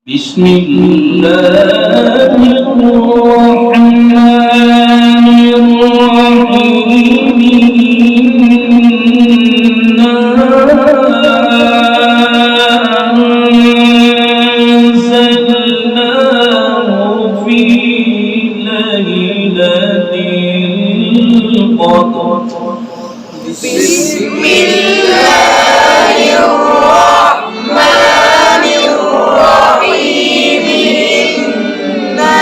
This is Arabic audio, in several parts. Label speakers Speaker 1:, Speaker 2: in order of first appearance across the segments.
Speaker 1: بسم الله الرحمن الرحيم إنا أنزلناه في ليلة القدر
Speaker 2: بسم الله الرحمن الرحيم إنا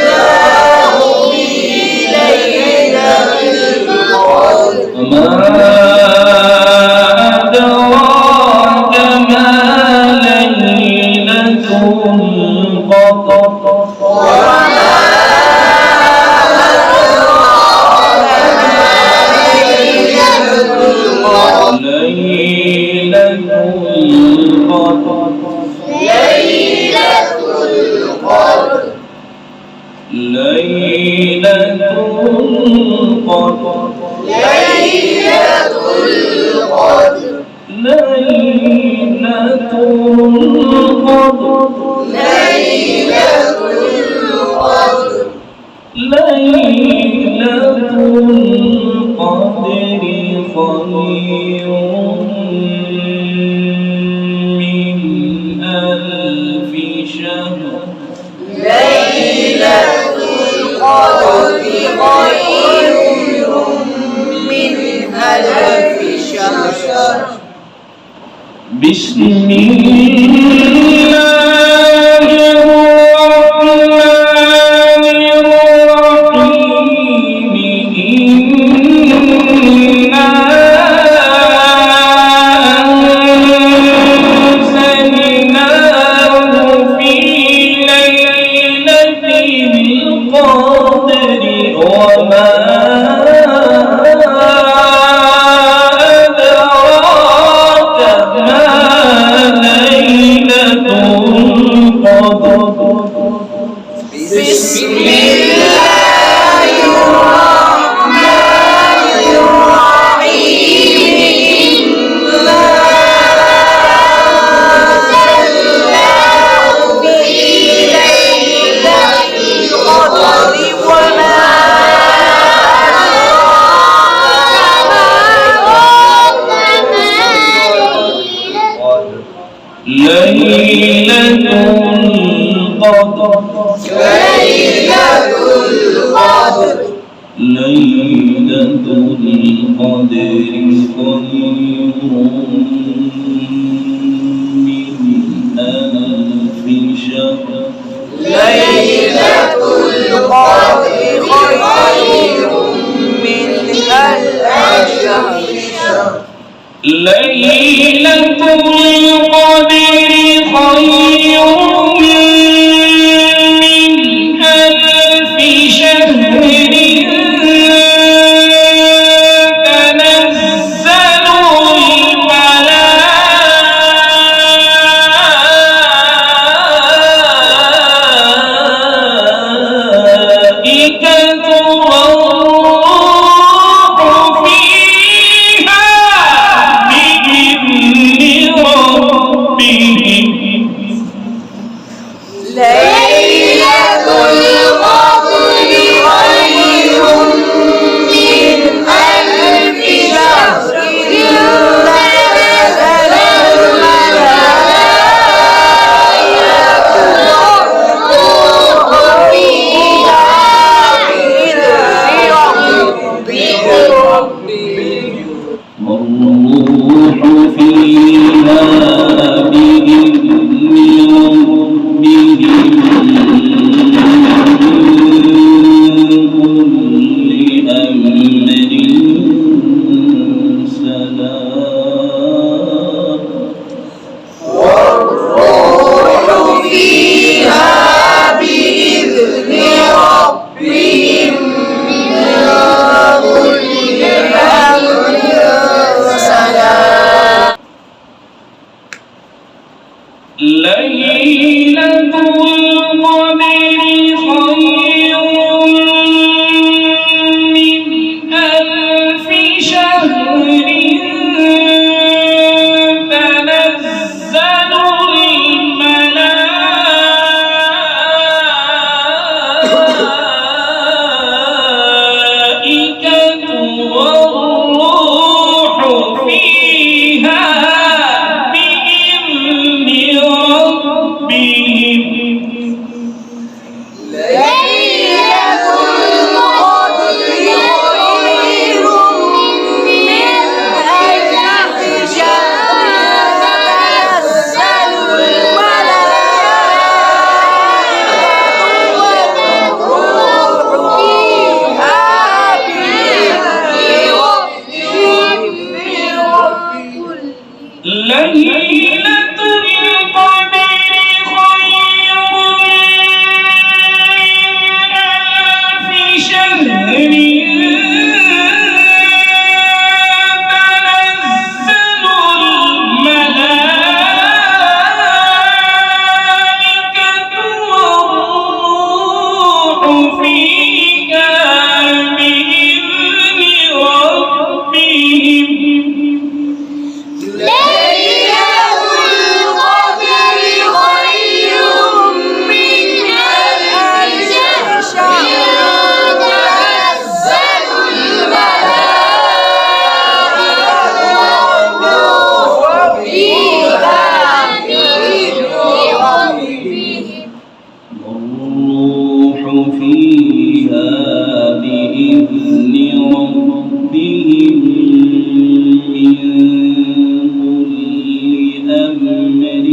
Speaker 2: أنزلناه في ليلة القدر
Speaker 1: وما أدراك ما ليلة القدر بسم الله الرحمن الرحيم إنا أنزلناه في ليلة القدر وما
Speaker 2: بسم الله الرحمن الرحيم إنا أنزلناه في ليلة القدر وما
Speaker 1: ليلة القدر ليلة القدر خير من ألف شهر
Speaker 2: ليلة القدر خير من ألف شهر
Speaker 1: ليلة القدر خير من ألف شهر تنزل الملائكة والروح فيها بإذن ربهم
Speaker 2: ليلة القدر خير من ألف شهر تنزل الملائكة والروح فيها بإذن ربهم
Speaker 1: والروح فيها بإذن شهر تنزل ليلة القدر خير من ألف شهر تنزل الملائكة والروح فيها بإذن ربهم فيها بإذن ربهم من كل أمر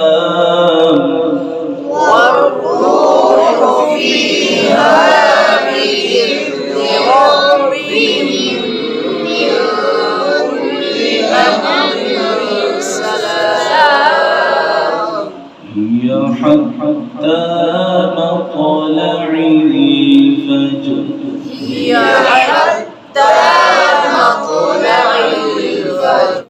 Speaker 1: سلام
Speaker 2: والروح فيها بإذن ربهم من كل أمر سلام
Speaker 1: هي حتى مطلع الفجر